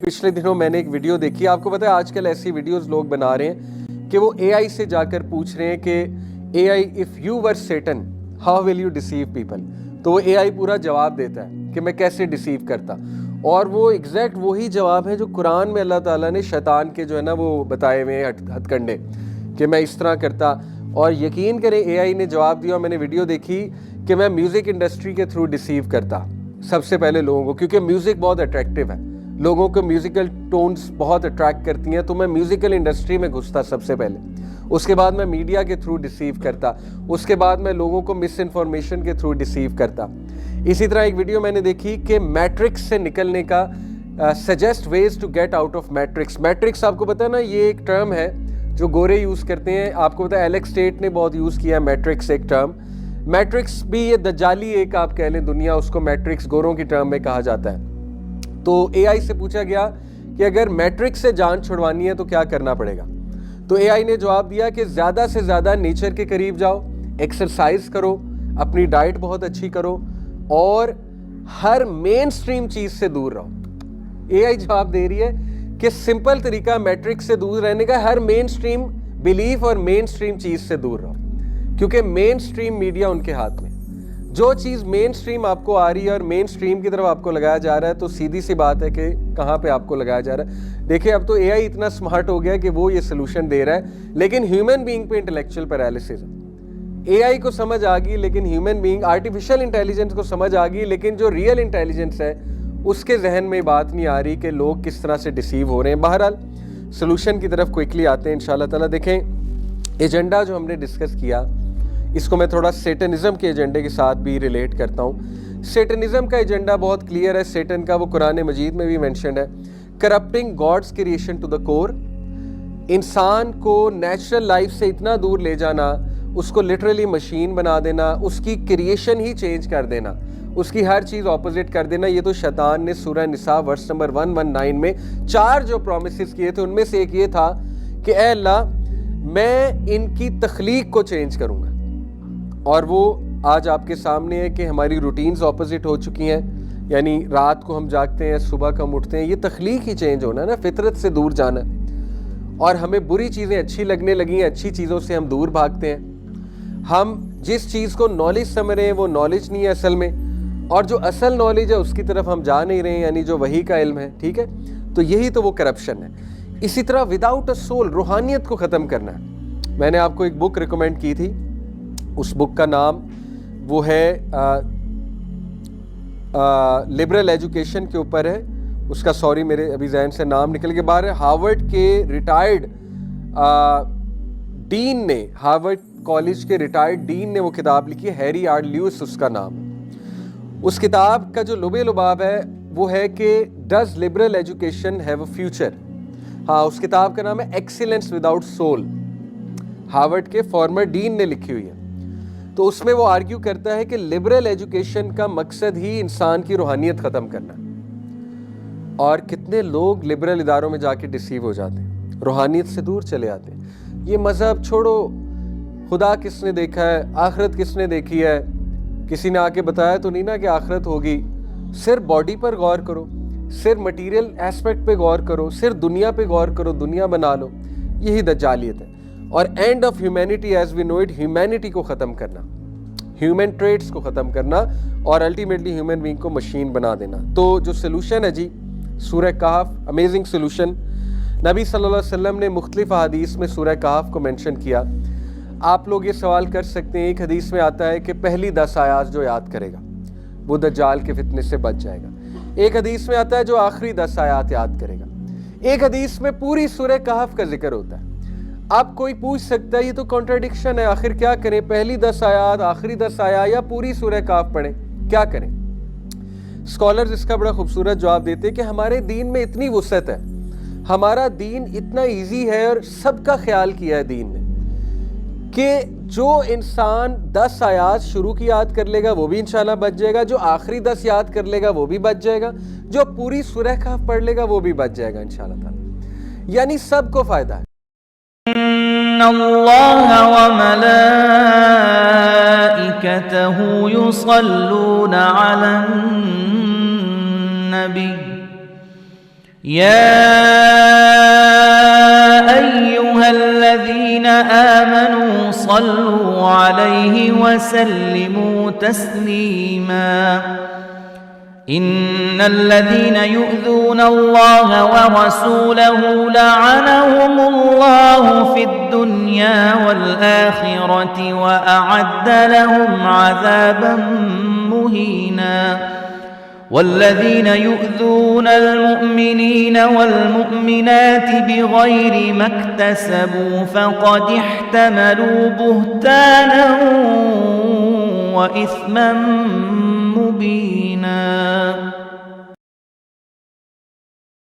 پچھلے دنوں میں نے ایک ویڈیو دیکھی. آپ کو پتا ہے آج کل ایسی ویڈیوز لوگ بنا رہے ہیں کہ وہ اے آئی سے جا کر پوچھ رہے ہیں کہ A I if you were Satan how will you deceive people. تو وہ اے آئی پورا جواب دیتا ہے کہ میں کیسے ڈیسیو کرتا, اور وہ ایگزیکٹ وہی جواب ہے جو قرآن میں اللہ تعالیٰ نے شیطان کے جو ہے نا وہ بتائے ہوئے ہیں ہتھ کنڈے کہ میں اس طرح کرتا. اور یقین کریں اے آئی نے جواب دیا, اور میں نے ویڈیو دیکھی کہ میں میوزک انڈسٹری کے تھرو ڈیسیو کرتا سب سے پہلے لوگوں کو, کیونکہ میوزک بہت اٹریکٹیو ہے, لوگوں کو میوزیکل ٹونز بہت اٹریکٹ کرتی ہیں. تو میں میوزیکل انڈسٹری میں گھستا سب سے پہلے, اس کے بعد میں میڈیا کے تھرو ڈیسیو کرتا, اس کے بعد میں لوگوں کو مس انفارمیشن کے تھرو ڈیسیو کرتا. اسی طرح ایک ویڈیو میں نے دیکھی کہ میٹرکس سے نکلنے کا suggest ways to get out of matrix. Matrix آپ کو پتہ ہے نا, یہ ایک ٹرم ہے جو گورے یوز کرتے ہیں. آپ کو پتہ ہے ایلیکس ٹیٹ نے بہت یوز کیا ہے میٹرکس ایک ٹرم. میٹرکس بھی یہ دجالی ایک آپ کہہ لیں دنیا, اس کو میٹرکس گوروں کی ٹرم میں کہا جاتا ہے. تو اے آئی سے پوچھا گیا کہ اگر میٹرکس سے جان چھڑوانی ہے تو کیا کرنا پڑے گا. تو اے آئی نے جواب دیا کہ زیادہ سے زیادہ نیچر کے قریب جاؤ, ایکسرسائز کرو, اپنی ڈائٹ بہت اچھی کرو, اور ہر مین سٹریم چیز سے دور رہو. اے آئی جواب دے رہی ہے کہ سمپل طریقہ میٹرکس سے دور رہنے کا, ہر مین سٹریم بیلیف اور مین سٹریم چیز سے دور رہو, کیونکہ مین سٹریم میڈیا ان کے ہاتھ میں. جو چیز مین سٹریم آپ کو آ رہی ہے اور مین سٹریم کی طرف آپ کو لگایا جا رہا ہے, تو سیدھی سی بات ہے کہ کہاں پہ آپ کو لگایا جا رہا ہے. دیکھیں اب تو اے آئی اتنا سمارٹ ہو گیا کہ وہ یہ سلوشن دے رہا ہے, لیکن ہیومن بینگ پہ انٹلیکچوئل پیرالسس ہے. اے آئی کو سمجھ آ گئی, لیکن ہیومن بینگ آرٹیفیشل انٹیلیجنس کو سمجھ آ گئی, لیکن جو ریئل انٹیلیجنس ہے اس کے ذہن میں بات نہیں آ رہی کہ لوگ کس طرح سے ڈیسیو ہو رہے ہیں. بہرحال سلوشن کی طرف کوئکلی آتے ہیں انشاءاللہ تعالیٰ. دیکھیں ایجنڈا جو ہم نے ڈسکس کیا, اس کو میں تھوڑا سیٹنزم کے ایجنڈے کے ساتھ بھی ریلیٹ کرتا ہوں. سیٹنزم کا ایجنڈا بہت کلیئر ہے. سیٹن کا وہ قرآن مجید میں بھی مینشنڈ ہے, corrupting gods creation to the کور. انسان کو نیچرل لائف سے اتنا دور لے جانا, اس کو لٹرلی مشین بنا دینا, اس کی کریشن ہی چینج کر دینا, اس کی ہر چیز اپوزٹ کر دینا. یہ تو شیطان نے سورہ نساء ورس نمبر 119 میں 4 جو پرومسز کیے تھے ان میں سے ایک یہ تھا کہ اے اللہ میں ان کی تخلیق کو چینج کروں گا. اور وہ آج آپ کے سامنے ہے کہ ہماری روٹینز اپوزٹ ہو چکی ہیں, یعنی رات کو ہم جاگتے ہیں, صبح کو ہم اٹھتے ہیں. یہ تخلیق ہی چینج ہونا ہے نا, فطرت سے دور جانا ہے. اور ہمیں بری چیزیں اچھی لگنے لگی ہیں, اچھی چیزوں سے ہم دور بھاگتے ہیں. ہم جس چیز کو نالج سمجھ رہے ہیں وہ نالج نہیں ہے اصل میں, اور جو اصل نالج ہے اس کی طرف ہم جا نہیں رہے ہیں, یعنی جو وحی کا علم ہے. ٹھیک ہے, تو یہی تو وہ کرپشن ہے. اسی طرح وداؤٹ اے سول, روحانیت کو ختم کرنا ہے. میں نے آپ کو ایک بک ریکمینڈ کی تھی, اس بک کا نام وہ ہے لبرل ایجوکیشن کے اوپر ہے. اس کا سوری میرے ابھی ذہن سے نام نکل کے باہر ہے. ہارورڈ کے ریٹائرڈ ڈین نے, ہارورڈ کالج کے ریٹائرڈ ڈین نے وہ کتاب لکھی ہے, ہیری آر لیوس اس کا نام. اس کتاب کا جو لبے لباب ہے وہ ہے کہ does liberal education have a future. ہاں, اس کتاب کا نام ہے ایکسیلنس وداؤٹ سول, ہارورڈ کے فارمر ڈین نے لکھی ہوئی ہے. تو اس میں وہ آرگیو کرتا ہے کہ لبرل ایجوکیشن کا مقصد ہی انسان کی روحانیت ختم کرنا. اور کتنے لوگ لبرل اداروں میں جا کے ڈیسیو ہو جاتے ہیں, روحانیت سے دور چلے آتے ہیں. یہ مذہب چھوڑو, خدا کس نے دیکھا ہے, آخرت کس نے دیکھی ہے, کسی نے آ کے بتایا تو نہیں نا کہ آخرت ہوگی. صرف باڈی پر غور کرو, صرف مٹیریل ایسپیکٹ پہ غور کرو, صرف دنیا پہ غور کرو, دنیا بنا لو. یہی دجالیت ہے. اور end of humanity as we know it, humanity کو ختم کرنا, ہیومن ٹریٹس کو ختم کرنا, اور الٹیمیٹلی ہیومن بینگ کو مشین بنا دینا. تو جو سلوشن ہے جی, سورہ کہف, امیزنگ سلوشن. نبی صلی اللہ علیہ وسلم نے مختلف احادیث میں سورہ کہف کو مینشن کیا. آپ لوگ یہ سوال کر سکتے ہیں, ایک حدیث میں آتا ہے کہ پہلی 10 آیات جو یاد کرے گا وہ دجال کے فتنے سے بچ جائے گا. ایک حدیث میں آتا ہے جو آخری 10 آیات یاد کرے گا. ایک حدیث میں پوری سورہ کہف کا ذکر ہوتا ہے. اب کوئی پوچھ سکتا ہے یہ تو کنٹراڈکشن ہے, آخر کیا کریں, پہلی 10 آیات, آخری 10 آیات, یا پوری سورہ کہف پڑھیں, کیا کریں؟ اسکالرز اس کا بڑا خوبصورت جواب دیتے ہیں کہ ہمارے دین میں اتنی وسعت ہے, ہمارا دین اتنا ایزی ہے, اور سب کا خیال کیا ہے دین نے, کہ جو انسان 10 آیات شروع کی یاد کر لے گا وہ بھی انشاءاللہ بچ جائے گا, جو آخری 10 یاد کر لے گا وہ بھی بچ جائے گا, جو پوری سورہ کہف پڑھ لے گا وہ بھی بچ جائے گا انشاءاللہ تعالی. یعنی سب کو فائدہ ہے. ان اللہ وملائکتہ یصلون علی النبی يا أيها الذين آمنوا صلوا عليه وسلموا تسليما إن الذين يؤذون الله ورسوله لعنهم الله في الدنيا والآخرة وأعد لهم عذابا مهينا والذين يؤذون المؤمنين والمؤمنات بغير ما اكتسبوا فقد احتملوا بهتانا وإثما مبينا